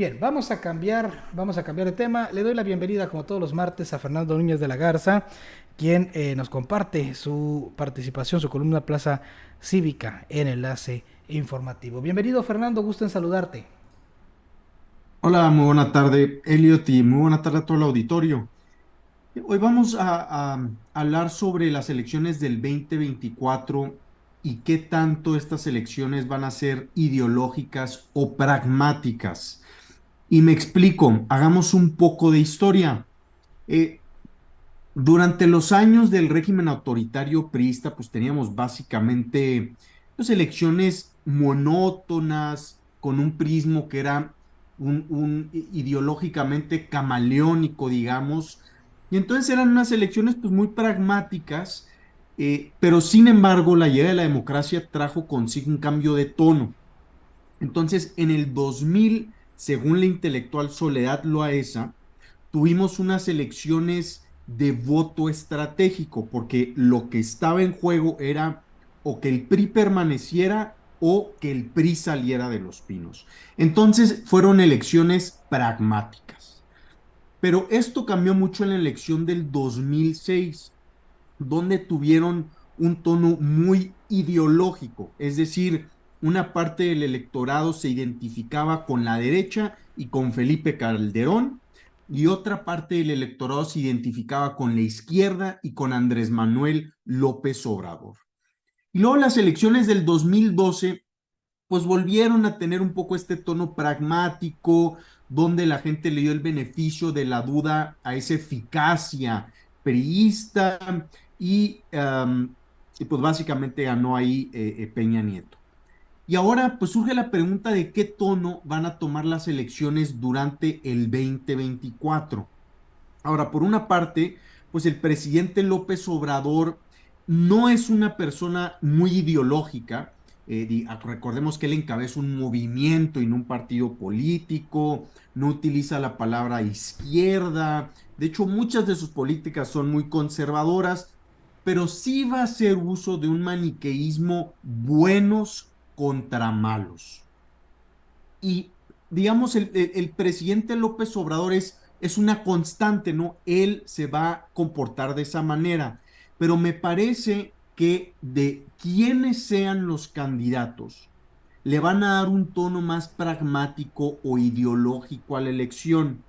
Bien, vamos a cambiar de tema. Le doy la bienvenida, como todos los martes, a Fernando Núñez de la Garza, quien nos comparte su participación, su columna Plaza Cívica en Enlace Informativo. Bienvenido, Fernando, gusto en saludarte. Hola, muy buena tarde, Elliot, y muy buena tarde a todo el auditorio. Hoy vamos a hablar sobre las elecciones del 2024 y qué tanto estas elecciones van a ser ideológicas o pragmáticas. Y me explico, hagamos un poco de historia. Eh, Durante los años del régimen autoritario priista, pues teníamos básicamente pues, elecciones monótonas, con un prismo que era ideológicamente camaleónico, digamos. Y entonces eran unas elecciones pues muy pragmáticas, pero sin embargo la llegada de la democracia trajo consigo un cambio de tono. Entonces, en el 2000, según la intelectual Soledad Loaesa, tuvimos unas elecciones de voto estratégico, porque lo que estaba en juego era o que el PRI permaneciera o que el PRI saliera de Los Pinos. Entonces, fueron elecciones pragmáticas. Pero esto cambió mucho en la elección del 2006, donde tuvieron un tono muy ideológico, es decir, una parte del electorado se identificaba con la derecha y con Felipe Calderón, y otra parte del electorado se identificaba con la izquierda y con Andrés Manuel López Obrador. Y luego las elecciones del 2012 pues volvieron a tener un poco este tono pragmático, donde la gente le dio el beneficio de la duda a esa eficacia priista y pues básicamente ganó ahí Peña Nieto. Y ahora pues surge la pregunta de qué tono van a tomar las elecciones durante el 2024. Ahora, por una parte, pues el presidente López Obrador no es una persona muy ideológica. Recordemos que él encabeza un movimiento y no un partido político, no utiliza la palabra izquierda. De hecho, muchas de sus políticas son muy conservadoras, pero sí va a hacer uso de un maniqueísmo buenos contra malos. Y digamos, el presidente López Obrador es una constante, ¿no? Él se va a comportar de esa manera, pero me parece que de quienes sean los candidatos, le van a dar un tono más pragmático o ideológico a la elección.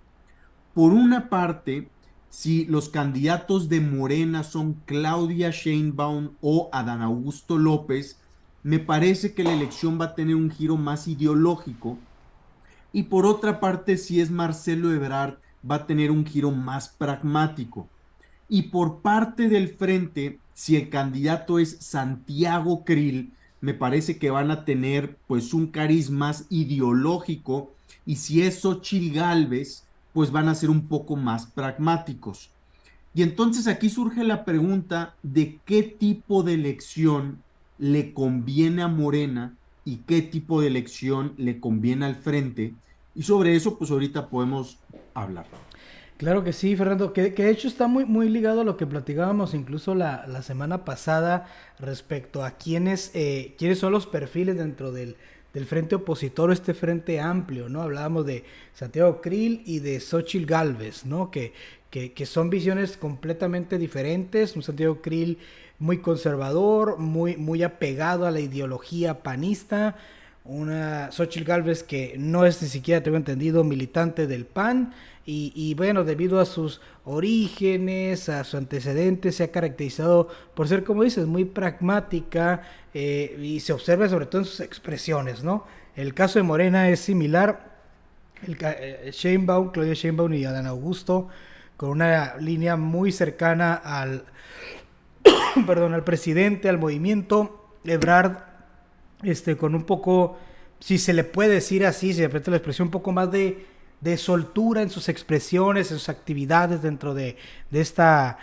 Por una parte, si los candidatos de Morena son Claudia Sheinbaum o Adán Augusto López, me parece que la elección va a tener un giro más ideológico, y por otra parte, si es Marcelo Ebrard, va a tener un giro más pragmático. Y por parte del frente, si el candidato es Santiago Krill, me parece que van a tener pues un cariz más ideológico, y si es Xochitl Gálvez, pues van a ser un poco más pragmáticos. Y entonces aquí surge la pregunta de qué tipo de elección le conviene a Morena y qué tipo de elección le conviene al frente. Y sobre eso, pues ahorita podemos hablar. Claro que sí, Fernando, que de hecho está muy ligado a lo que platicábamos incluso la semana pasada respecto a quiénes son los perfiles dentro del frente opositor o este frente amplio, ¿no? Hablábamos de Santiago Krill y de Xochitl Gálvez, ¿no? Que son visiones completamente diferentes. Un Santiago Krill muy conservador, muy apegado a la ideología panista. Una Xochitl Gálvez que no es ni siquiera, tengo entendido, militante del PAN y bueno, debido a sus orígenes, a su antecedente, se ha caracterizado por ser, como dices, muy pragmática y se observa sobre todo en sus expresiones, ¿no? El caso de Morena es similar, Sheinbaum, Claudia Sheinbaum y Adán Augusto, con una línea muy cercana perdón, al presidente, al movimiento, Ebrard, con un poco, si se le puede decir así, si de repente la expresión un poco más de soltura en sus expresiones, en sus actividades dentro de esta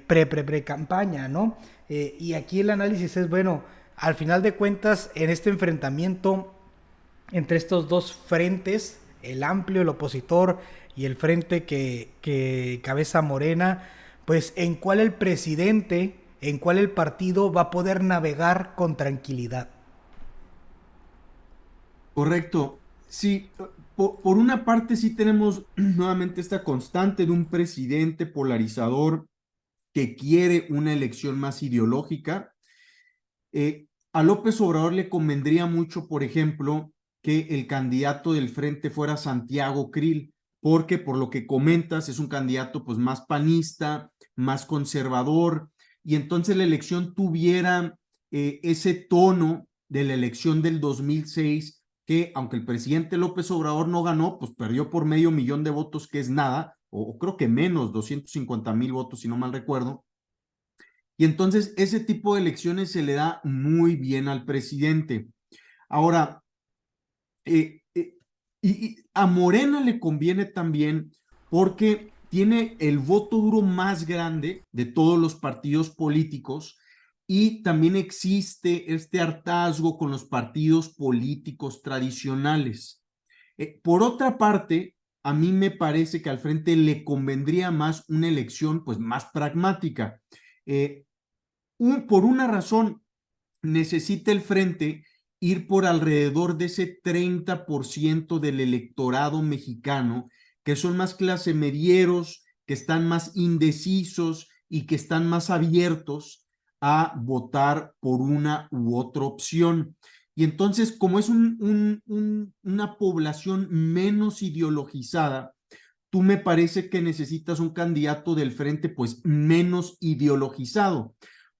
pre campaña, ¿no? Y aquí el análisis es, bueno, al final de cuentas, en este enfrentamiento entre estos dos frentes, el amplio, el opositor y el frente que cabeza Morena, pues en cuál el presidente, en cuál el partido va a poder navegar con tranquilidad. Correcto. Sí, por una parte sí tenemos nuevamente esta constante de un presidente polarizador que quiere una elección más ideológica. A López Obrador le convendría mucho, por ejemplo, que el candidato del frente fuera Santiago Krill, porque por lo que comentas es un candidato pues más panista, más conservador, y entonces la elección tuviera ese tono de la elección del 2006, que aunque el presidente López Obrador no ganó, pues perdió por 500,000 de votos, que es nada, o creo que menos, 250,000 votos, si no mal recuerdo. Y entonces ese tipo de elecciones se le da muy bien al presidente. Ahora, eh, eh, y a Morena le conviene también porque tiene el voto duro más grande de todos los partidos políticos y también existe este hartazgo con los partidos políticos tradicionales. Por otra parte, a mí me parece que al frente le convendría más una elección pues más pragmática. Eh, por una razón, necesita el frente ir por alrededor de ese 30% del electorado mexicano, que son más clase medieros, que están más indecisos y que están más abiertos a votar por una u otra opción. Y entonces, como es una población menos ideologizada, tú me parece que necesitas un candidato del frente pues menos ideologizado.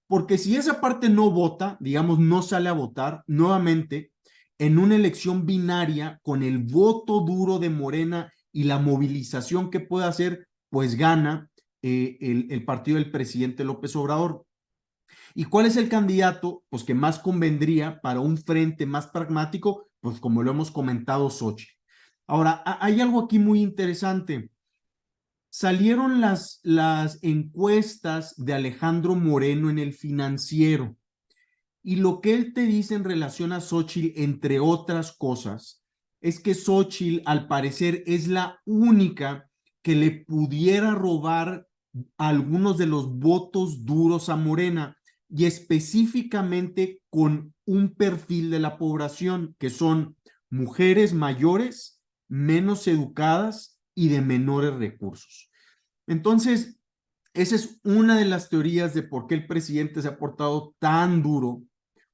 Porque si esa parte no vota, digamos, no sale a votar, nuevamente, en una elección binaria, con el voto duro de Morena y la movilización que puede hacer, pues gana el partido del presidente López Obrador. ¿Y cuál es el candidato pues, que más convendría para un frente más pragmático? Pues como lo hemos comentado, Xochitl. Ahora, hay algo aquí muy interesante. Salieron las encuestas de Alejandro Moreno en El Financiero y lo que él te dice en relación a Xochitl, entre otras cosas, es que Xochitl al parecer es la única que le pudiera robar algunos de los votos duros a Morena y específicamente con un perfil de la población que son mujeres mayores, menos educadas y de menores recursos. Entonces, esa es una de las teorías de por qué el presidente se ha portado tan duro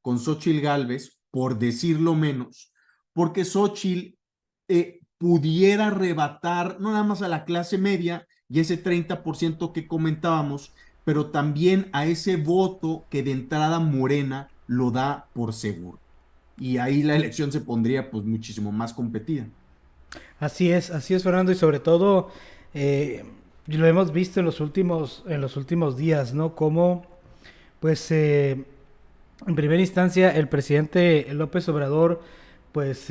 con Xochitl Gálvez, por decirlo menos, porque Xochitl pudiera arrebatar no nada más a la clase media y ese 30% que comentábamos, pero también a ese voto que de entrada Morena lo da por seguro. Y ahí la elección se pondría pues muchísimo más competida. Así es, Fernando, y sobre todo lo hemos visto en los últimos días, ¿no? Como, pues, en primera instancia, el presidente López Obrador, pues,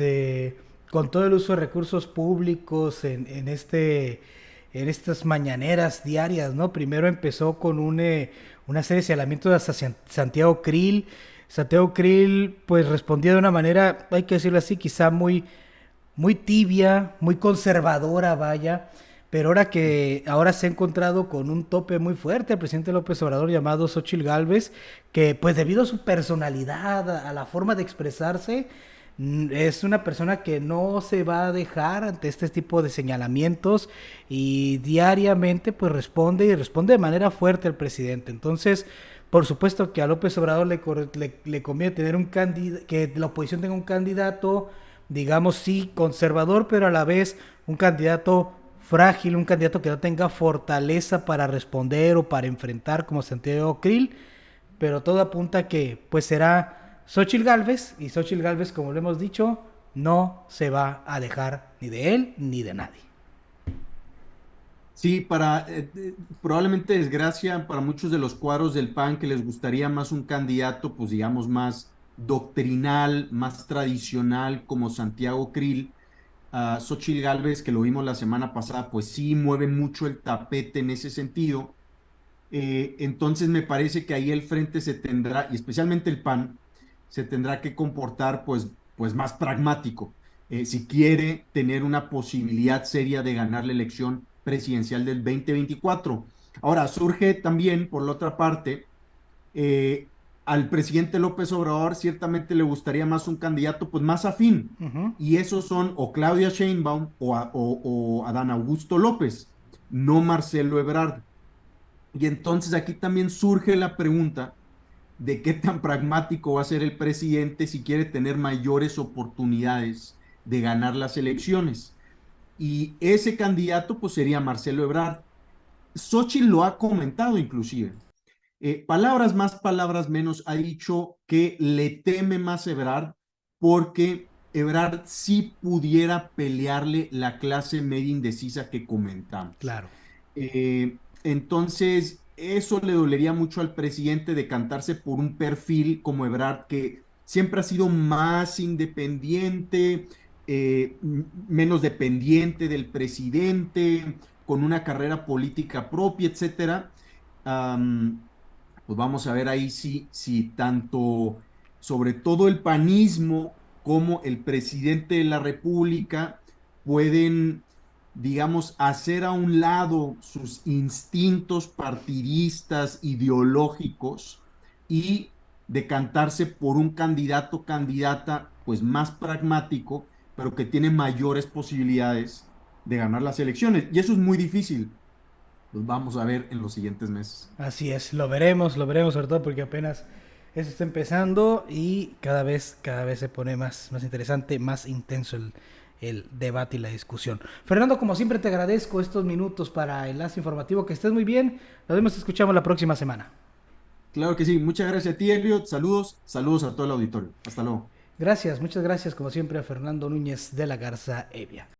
con todo el uso de recursos públicos en estas mañaneras diarias, ¿no? Primero empezó con una serie de señalamientos hacia Santiago Krill. Santiago Krill, pues, respondía de una manera, hay que decirlo así, quizá muy tibia, muy conservadora, vaya, pero ahora se ha encontrado con un tope muy fuerte el presidente López Obrador llamado Xochitl Gálvez, que pues debido a su personalidad, a la forma de expresarse, es una persona que no se va a dejar ante este tipo de señalamientos y diariamente pues responde y responde de manera fuerte al presidente. Entonces, por supuesto que a López Obrador le conviene tener que la oposición tenga un candidato, digamos, sí, conservador, pero a la vez un candidato frágil, un candidato que no tenga fortaleza para responder o para enfrentar como Santiago Krill, pero todo apunta a que pues será Xochitl Gálvez, y Xochitl Gálvez, como lo hemos dicho, no se va a dejar ni de él ni de nadie. Sí, probablemente desgracia para muchos de los cuadros del PAN que les gustaría más un candidato, pues digamos, más doctrinal, más tradicional como Santiago Krill. Xochitl Gálvez, que lo vimos la semana pasada, pues sí mueve mucho el tapete en ese sentido. Entonces me parece que ahí el frente se tendrá, y especialmente el PAN, se tendrá que comportar pues más pragmático, si quiere tener una posibilidad seria de ganar la elección presidencial del 2024. Ahora, surge también, por la otra parte, eh, al presidente López Obrador ciertamente le gustaría más un candidato pues más afín. Ujú. Y esos son o Claudia Sheinbaum o Adán Augusto López, no Marcelo Ebrard. Y entonces aquí también surge la pregunta de qué tan pragmático va a ser el presidente si quiere tener mayores oportunidades de ganar las elecciones. Y ese candidato pues sería Marcelo Ebrard. Xochitl lo ha comentado inclusive. Palabras más, palabras menos, ha dicho que le teme más Ebrard porque Ebrard sí pudiera pelearle la clase media indecisa que comentamos. Claro, Entonces, eso le dolería mucho al presidente decantarse por un perfil como Ebrard, que siempre ha sido más independiente, menos dependiente del presidente, con una carrera política propia, etcétera. Um, pues vamos a ver ahí si tanto, sobre todo el panismo como el presidente de la República pueden, digamos, hacer a un lado sus instintos partidistas, ideológicos y decantarse por un candidato, candidata, pues más pragmático, pero que tiene mayores posibilidades de ganar las elecciones. Y eso es muy difícil. Los vamos a ver en los siguientes meses. así es, lo veremos sobre todo porque apenas eso está empezando y cada vez se pone más interesante, más intenso el debate y la discusión. Fernando, como siempre te agradezco estos minutos para Enlace Informativo, que estés muy bien, nos vemos y escuchamos la próxima semana. Claro que sí. Muchas gracias a ti, Elliot. Saludos, saludos a todo el auditorio. Hasta luego. Gracias, muchas gracias como siempre a Fernando Núñez de la Garza Evia.